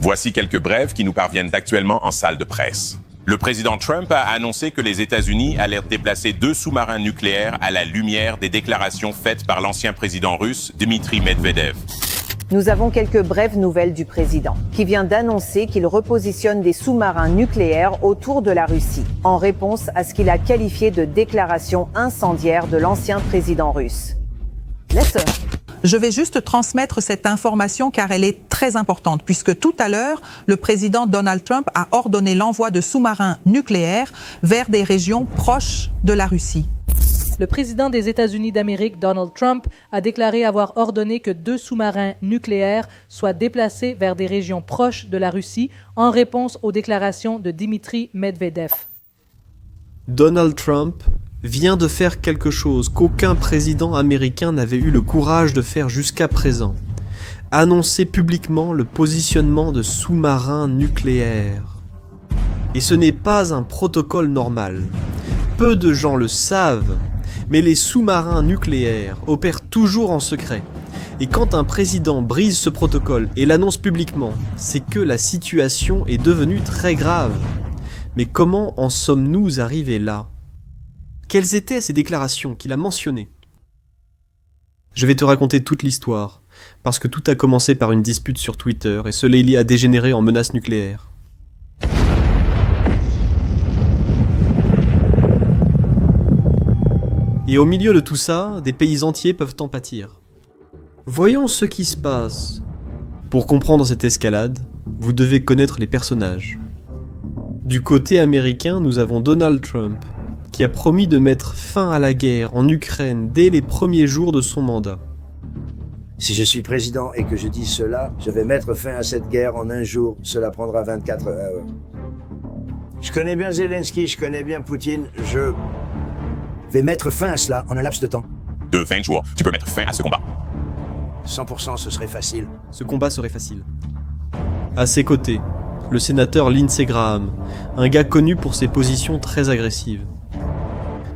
Voici quelques brèves qui nous parviennent actuellement en salle de presse. Le président Trump a annoncé que les États-Unis allaient déplacer 2 sous-marins nucléaires à la lumière des déclarations faites par l'ancien président russe Dmitri Medvedev. Nous avons quelques brèves nouvelles du président, qui vient d'annoncer qu'il repositionne des sous-marins nucléaires autour de la Russie, en réponse à ce qu'il a qualifié de déclaration incendiaire de l'ancien président russe. Je vais juste transmettre cette information car elle est très importante, puisque tout à l'heure, le président Donald Trump a ordonné l'envoi de sous-marins nucléaires vers des régions proches de la Russie. Le président des États-Unis d'Amérique, Donald Trump, a déclaré avoir ordonné que 2 sous-marins nucléaires soient déplacés vers des régions proches de la Russie en réponse aux déclarations de Dmitri Medvedev. Donald Trump vient de faire quelque chose qu'aucun président américain n'avait eu le courage de faire jusqu'à présent. Annoncer publiquement le positionnement de sous-marins nucléaires. Et ce n'est pas un protocole normal. Peu de gens le savent, mais les sous-marins nucléaires opèrent toujours en secret. Et quand un président brise ce protocole et l'annonce publiquement, c'est que la situation est devenue très grave. Mais comment en sommes-nous arrivés là ? Quelles étaient ces déclarations qu'il a mentionnées ? Je vais te raconter toute l'histoire, parce que tout a commencé par une dispute sur Twitter et cela a dégénéré en menace nucléaire. Et au milieu de tout ça, des pays entiers peuvent en pâtir. Voyons ce qui se passe. Pour comprendre cette escalade, vous devez connaître les personnages. Du côté américain, nous avons Donald Trump, qui a promis de mettre fin à la guerre en Ukraine dès les premiers jours de son mandat. Si je suis président et que je dis cela, je vais mettre fin à cette guerre en un jour. Cela prendra 24 heures. Je connais bien Zelensky, je connais bien Poutine. Je vais mettre fin à cela en un laps de temps. De 20 jours, tu peux mettre fin à ce combat. 100%, ce serait facile. Ce combat serait facile. À ses côtés, le sénateur Lindsey Graham, un gars connu pour ses positions très agressives.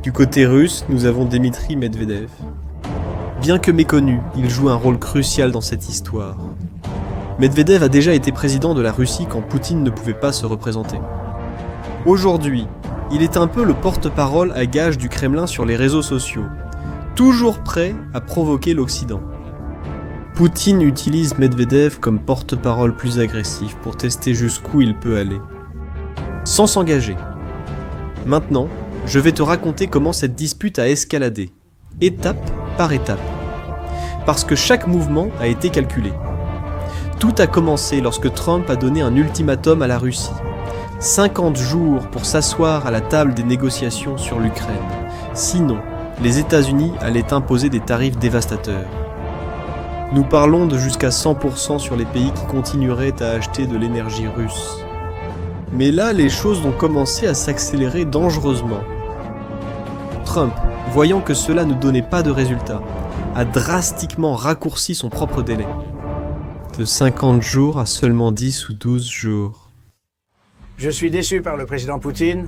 Du côté russe, nous avons Dmitri Medvedev. Bien que méconnu, il joue un rôle crucial dans cette histoire. Medvedev a déjà été président de la Russie quand Poutine ne pouvait pas se représenter. Aujourd'hui, il est un peu le porte-parole à gage du Kremlin sur les réseaux sociaux, toujours prêt à provoquer l'Occident. Poutine utilise Medvedev comme porte-parole plus agressif pour tester jusqu'où il peut aller, sans s'engager. Maintenant, je vais te raconter comment cette dispute a escaladé, étape par étape, parce que chaque mouvement a été calculé. Tout a commencé lorsque Trump a donné un ultimatum à la Russie. 50 jours pour s'asseoir à la table des négociations sur l'Ukraine. Sinon, les États-Unis allaient imposer des tarifs dévastateurs. Nous parlons de jusqu'à 100% sur les pays qui continueraient à acheter de l'énergie russe. Mais là, les choses ont commencé à s'accélérer dangereusement. Trump, voyant que cela ne donnait pas de résultat, a drastiquement raccourci son propre délai. De 50 jours à seulement 10 ou 12 jours. Je suis déçu par le président Poutine.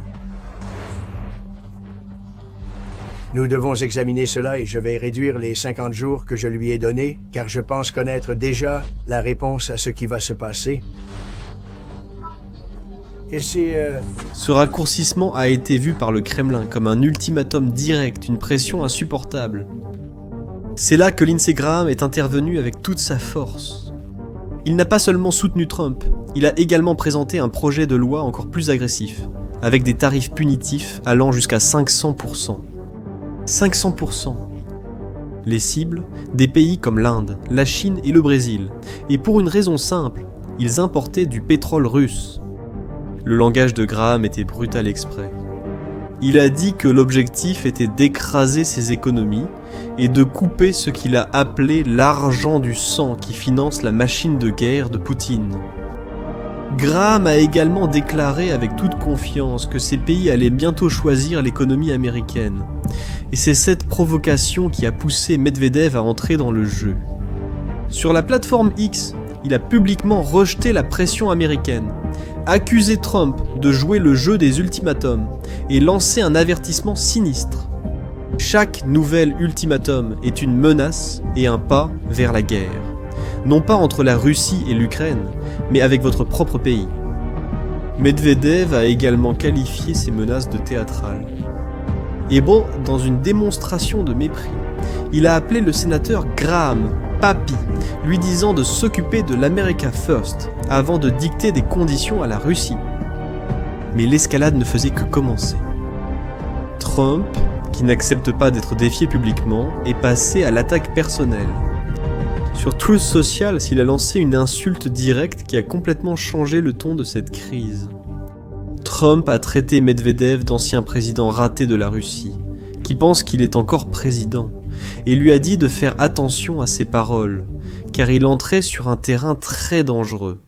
Nous devons examiner cela et je vais réduire les 50 jours que je lui ai donnés, car je pense connaître déjà la réponse à ce qui va se passer. Et Ce raccourcissement a été vu par le Kremlin comme un ultimatum direct, une pression insupportable. C'est là que Lindsey Graham est intervenu avec toute sa force. Il n'a pas seulement soutenu Trump, il a également présenté un projet de loi encore plus agressif, avec des tarifs punitifs allant jusqu'à 500%. 500%. Les cibles, des pays comme l'Inde, la Chine et le Brésil, et pour une raison simple, ils importaient du pétrole russe. Le langage de Graham était brutal exprès. Il a dit que l'objectif était d'écraser ses économies et de couper ce qu'il a appelé l'argent du sang qui finance la machine de guerre de Poutine. Graham a également déclaré avec toute confiance que ces pays allaient bientôt choisir l'économie américaine. Et c'est cette provocation qui a poussé Medvedev à entrer dans le jeu. Sur la plateforme X, il a publiquement rejeté la pression américaine, accusé Trump de jouer le jeu des ultimatums et lancé un avertissement sinistre. Chaque nouvel ultimatum est une menace et un pas vers la guerre. Non pas entre la Russie et l'Ukraine, mais avec votre propre pays. Medvedev a également qualifié ces menaces de théâtrales. Et bon, dans une démonstration de mépris, il a appelé le sénateur Graham « Papi », lui disant de s'occuper de l'America First avant de dicter des conditions à la Russie. Mais l'escalade ne faisait que commencer. Trump, qui n'accepte pas d'être défié publiquement, est passé à l'attaque personnelle. Sur Truth Social, il a lancé une insulte directe qui a complètement changé le ton de cette crise. Trump a traité Medvedev d'ancien président raté de la Russie, qui pense qu'il est encore président, et lui a dit de faire attention à ses paroles, car il entrait sur un terrain très dangereux.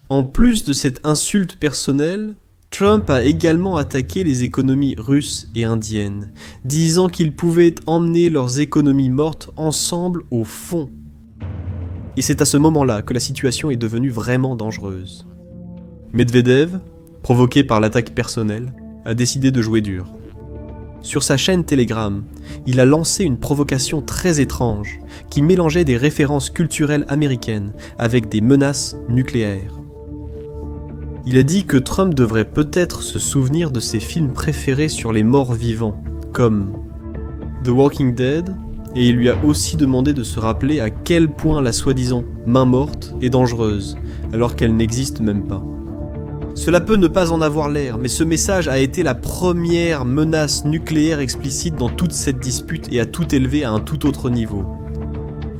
En plus de cette insulte personnelle, Trump a également attaqué les économies russes et indiennes, disant qu'ils pouvaient emmener leurs économies mortes ensemble au fond. Et c'est à ce moment-là que la situation est devenue vraiment dangereuse. Medvedev, provoqué par l'attaque personnelle, a décidé de jouer dur. Sur sa chaîne Telegram, il a lancé une provocation très étrange qui mélangeait des références culturelles américaines avec des menaces nucléaires. Il a dit que Trump devrait peut-être se souvenir de ses films préférés sur les morts vivants, comme The Walking Dead, et il lui a aussi demandé de se rappeler à quel point la soi-disant main morte est dangereuse, alors qu'elle n'existe même pas. Cela peut ne pas en avoir l'air, mais ce message a été la première menace nucléaire explicite dans toute cette dispute et a tout élevé à un tout autre niveau.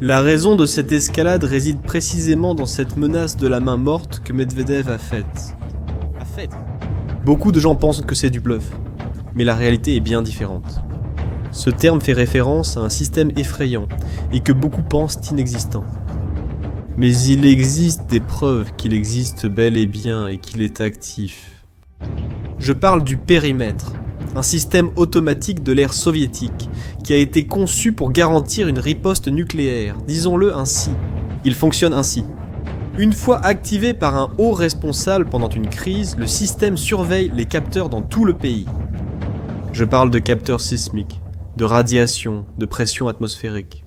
La raison de cette escalade réside précisément dans cette menace de la main morte que Medvedev a faite. Beaucoup de gens pensent que c'est du bluff, mais la réalité est bien différente. Ce terme fait référence à un système effrayant et que beaucoup pensent inexistant. Mais il existe des preuves qu'il existe bel et bien et qu'il est actif. Je parle du périmètre, un système automatique de l'ère soviétique qui a été conçu pour garantir une riposte nucléaire, disons-le ainsi. Il fonctionne ainsi. Une fois activé par un haut responsable pendant une crise, le système surveille les capteurs dans tout le pays. Je parle de capteurs sismiques, de radiation, de pression atmosphérique.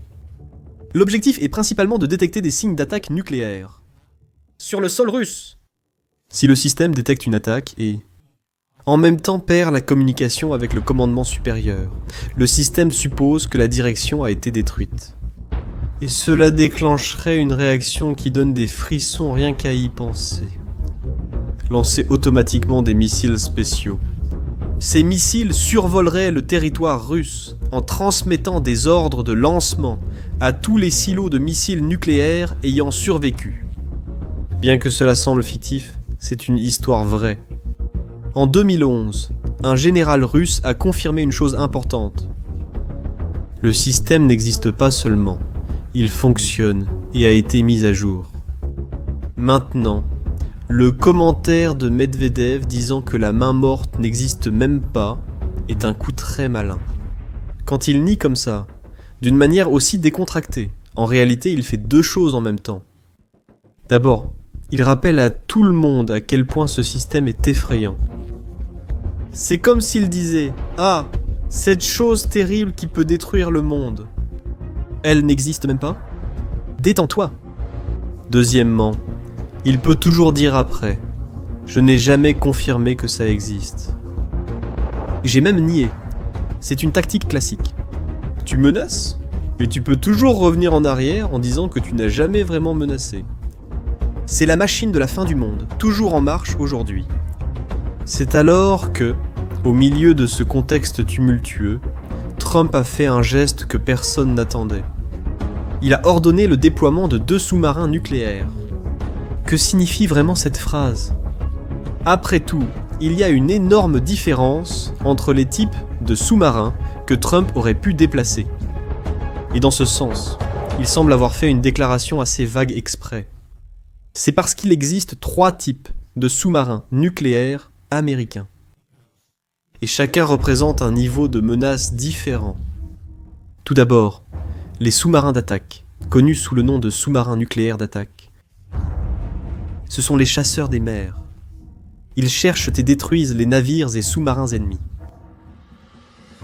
L'objectif est principalement de détecter des signes d'attaque nucléaire. Sur le sol russe, si le système détecte une attaque et en même temps perd la communication avec le commandement supérieur, le système suppose que la direction a été détruite. Et cela déclencherait une réaction qui donne des frissons rien qu'à y penser. Lancer automatiquement des missiles spéciaux. Ces missiles survoleraient le territoire russe en transmettant des ordres de lancement à tous les silos de missiles nucléaires ayant survécu. Bien que cela semble fictif, c'est une histoire vraie. En 2011, un général russe a confirmé une chose importante. Le système n'existe pas seulement, il fonctionne et a été mis à jour. Maintenant, le commentaire de Medvedev disant que la main morte n'existe même pas est un coup très malin. Quand il nie comme ça, d'une manière aussi décontractée, en réalité il fait deux choses en même temps. D'abord, il rappelle à tout le monde à quel point ce système est effrayant. C'est comme s'il disait « Ah, cette chose terrible qui peut détruire le monde. Elle n'existe même pas ? Détends-toi !» Deuxièmement, il peut toujours dire après « Je n'ai jamais confirmé que ça existe. » J'ai même nié. C'est une tactique classique. Tu menaces, mais tu peux toujours revenir en arrière en disant que tu n'as jamais vraiment menacé. C'est la machine de la fin du monde, toujours en marche aujourd'hui. C'est alors que, au milieu de ce contexte tumultueux, Trump a fait un geste que personne n'attendait. Il a ordonné le déploiement de 2 sous-marins nucléaires. Que signifie vraiment cette phrase ? Après tout, il y a une énorme différence entre les types de sous-marins que Trump aurait pu déplacer. Et dans ce sens, il semble avoir fait une déclaration assez vague exprès. C'est parce qu'il existe 3 types de sous-marins nucléaires américains. Et chacun représente un niveau de menace différent. Tout d'abord, les sous-marins d'attaque, connus sous le nom de sous-marins nucléaires d'attaque. Ce sont les chasseurs des mers. Ils cherchent et détruisent les navires et sous-marins ennemis.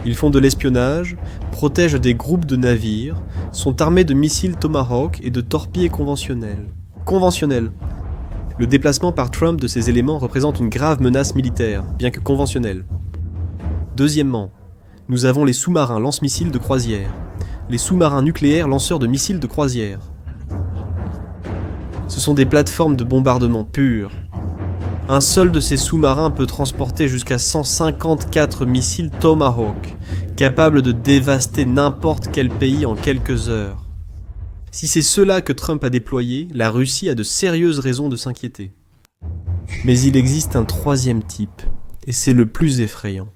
Ils font de l'espionnage, protègent des groupes de navires, sont armés de missiles Tomahawk et de torpilles conventionnels. Le déplacement par Trump de ces éléments représente une grave menace militaire, bien que conventionnelle. Deuxièmement, nous avons les sous-marins lance-missiles de croisière, les sous-marins nucléaires lanceurs de missiles de croisière. Ce sont des plateformes de bombardement pures. Un seul de ces sous-marins peut transporter jusqu'à 154 missiles Tomahawk, capables de dévaster n'importe quel pays en quelques heures. Si c'est cela que Trump a déployé, la Russie a de sérieuses raisons de s'inquiéter. Mais il existe un troisième type, et c'est le plus effrayant.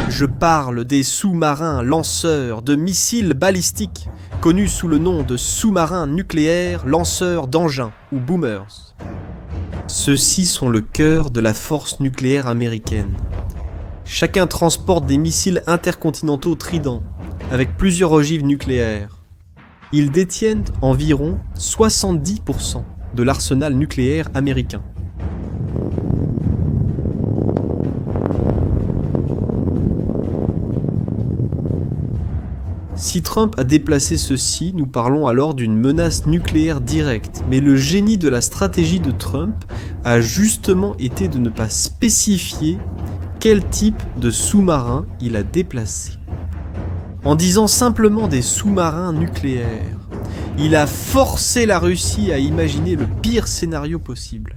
Je parle des sous-marins lanceurs de missiles balistiques, connus sous le nom de sous-marins nucléaires lanceurs d'engins, ou boomers. Ceux-ci sont le cœur de la force nucléaire américaine. Chacun transporte des missiles intercontinentaux Trident, avec plusieurs ogives nucléaires. Ils détiennent environ 70% de l'arsenal nucléaire américain. Si Trump a déplacé ceci, nous parlons alors d'une menace nucléaire directe. Mais le génie de la stratégie de Trump a justement été de ne pas spécifier quel type de sous-marin il a déplacé. En disant simplement des sous-marins nucléaires, il a forcé la Russie à imaginer le pire scénario possible.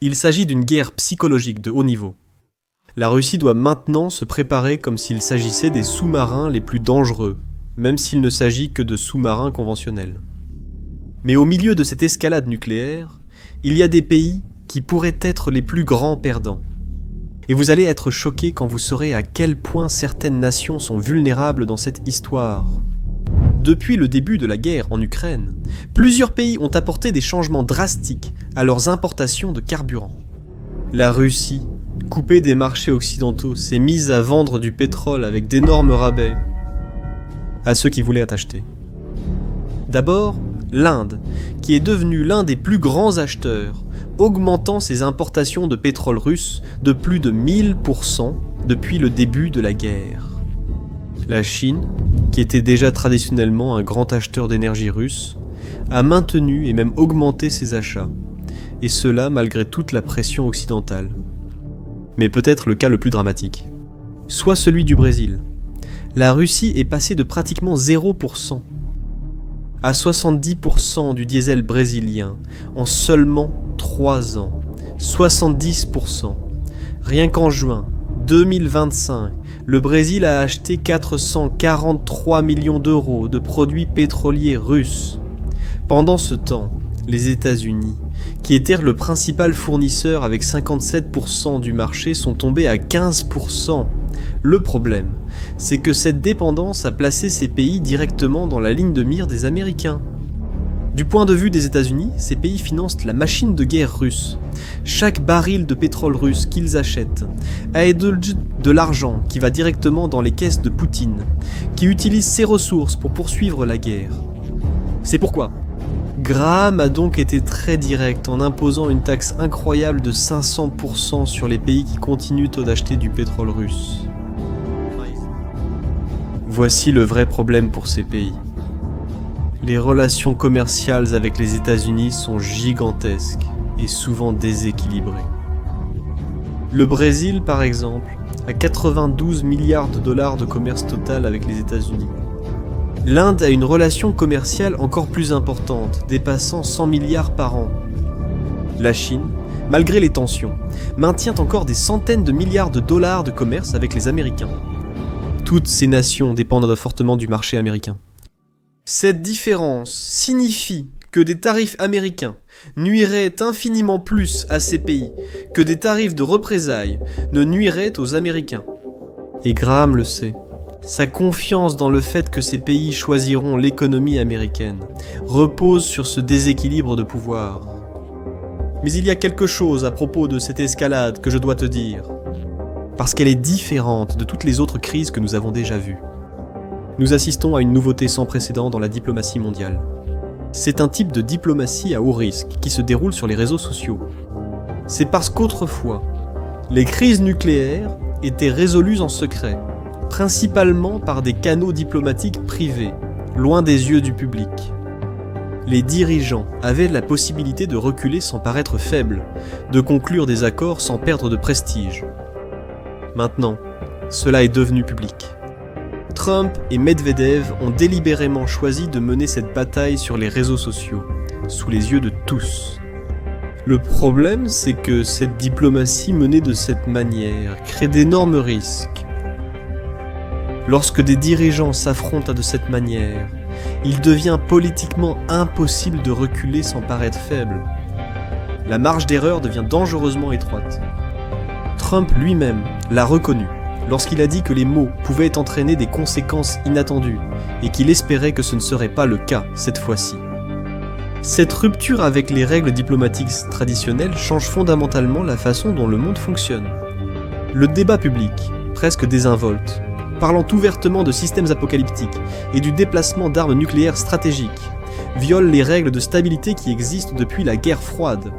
Il s'agit d'une guerre psychologique de haut niveau. La Russie doit maintenant se préparer comme s'il s'agissait des sous-marins les plus dangereux, même s'il ne s'agit que de sous-marins conventionnels. Mais au milieu de cette escalade nucléaire, il y a des pays qui pourraient être les plus grands perdants. Et vous allez être choqués quand vous saurez à quel point certaines nations sont vulnérables dans cette histoire. Depuis le début de la guerre en Ukraine, plusieurs pays ont apporté des changements drastiques à leurs importations de carburant. La Russie, coupée des marchés occidentaux, s'est mise à vendre du pétrole avec d'énormes rabais à ceux qui voulaient acheter. D'abord, l'Inde, qui est devenue l'un des plus grands acheteurs, augmentant ses importations de pétrole russe de plus de 1000% depuis le début de la guerre. La Chine, qui était déjà traditionnellement un grand acheteur d'énergie russe, a maintenu et même augmenté ses achats, et cela malgré toute la pression occidentale. Mais peut-être le cas le plus dramatique, soit celui du Brésil. La Russie est passée de pratiquement 0% à 70% du diesel brésilien en seulement 3 ans. 70%. Rien qu'en juin 2025, le Brésil a acheté 443 millions d'euros de produits pétroliers russes. Pendant ce temps, les États-Unis, qui étaient le principal fournisseur avec 57% du marché, sont tombés à 15%. Le problème, c'est que cette dépendance a placé ces pays directement dans la ligne de mire des Américains. Du point de vue des États-Unis, ces pays financent la machine de guerre russe. Chaque baril de pétrole russe qu'ils achètent a de l'argent qui va directement dans les caisses de Poutine, qui utilise ses ressources pour poursuivre la guerre. C'est pourquoi Graham a donc été très direct en imposant une taxe incroyable de 500% sur les pays qui continuent d'acheter du pétrole russe. Voici le vrai problème pour ces pays. Les relations commerciales avec les États-Unis sont gigantesques et souvent déséquilibrées. Le Brésil, par exemple, a 92 milliards de dollars de commerce total avec les États-Unis. L'Inde a une relation commerciale encore plus importante, dépassant 100 milliards par an. La Chine, malgré les tensions, maintient encore des centaines de milliards de dollars de commerce avec les Américains. Toutes ces nations dépendent fortement du marché américain. Cette différence signifie que des tarifs américains nuiraient infiniment plus à ces pays que des tarifs de représailles ne nuiraient aux Américains. Et Graham le sait. Sa confiance dans le fait que ces pays choisiront l'économie américaine repose sur ce déséquilibre de pouvoir. Mais il y a quelque chose à propos de cette escalade que je dois te dire, parce qu'elle est différente de toutes les autres crises que nous avons déjà vues. Nous assistons à une nouveauté sans précédent dans la diplomatie mondiale. C'est un type de diplomatie à haut risque qui se déroule sur les réseaux sociaux. C'est parce qu'autrefois, les crises nucléaires étaient résolues en secret, principalement par des canaux diplomatiques privés, loin des yeux du public. Les dirigeants avaient la possibilité de reculer sans paraître faibles, de conclure des accords sans perdre de prestige. Maintenant, cela est devenu public. Trump et Medvedev ont délibérément choisi de mener cette bataille sur les réseaux sociaux, sous les yeux de tous. Le problème, c'est que cette diplomatie menée de cette manière crée d'énormes risques. Lorsque des dirigeants s'affrontent de cette manière, il devient politiquement impossible de reculer sans paraître faible. La marge d'erreur devient dangereusement étroite. Trump lui-même l'a reconnu lorsqu'il a dit que les mots pouvaient entraîner des conséquences inattendues et qu'il espérait que ce ne serait pas le cas cette fois-ci. Cette rupture avec les règles diplomatiques traditionnelles change fondamentalement la façon dont le monde fonctionne. Le débat public, presque désinvolte, parlant ouvertement de systèmes apocalyptiques et du déplacement d'armes nucléaires stratégiques, viole les règles de stabilité qui existent depuis la guerre froide.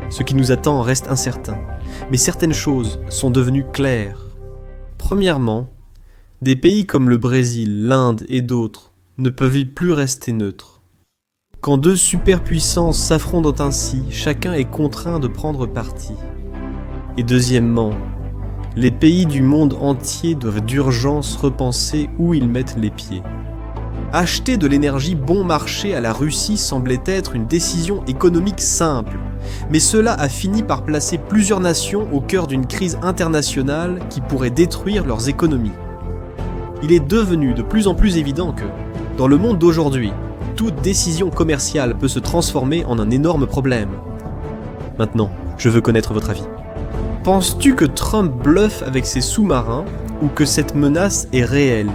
Ce qui nous attend reste incertain, mais certaines choses sont devenues claires. Premièrement, des pays comme le Brésil, l'Inde et d'autres ne peuvent plus rester neutres. Quand deux superpuissances s'affrontent ainsi, chacun est contraint de prendre parti. Et deuxièmement, les pays du monde entier doivent d'urgence repenser où ils mettent les pieds. Acheter de l'énergie bon marché à la Russie semblait être une décision économique simple, mais cela a fini par placer plusieurs nations au cœur d'une crise internationale qui pourrait détruire leurs économies. Il est devenu de plus en plus évident que, dans le monde d'aujourd'hui, toute décision commerciale peut se transformer en un énorme problème. Maintenant, je veux connaître votre avis. Penses-tu que Trump bluffe avec ses sous-marins ou que cette menace est réelle ?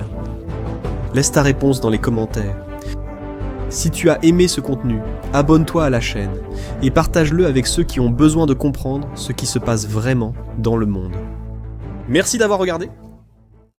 Laisse ta réponse dans les commentaires. Si tu as aimé ce contenu, abonne-toi à la chaîne et partage-le avec ceux qui ont besoin de comprendre ce qui se passe vraiment dans le monde. Merci d'avoir regardé.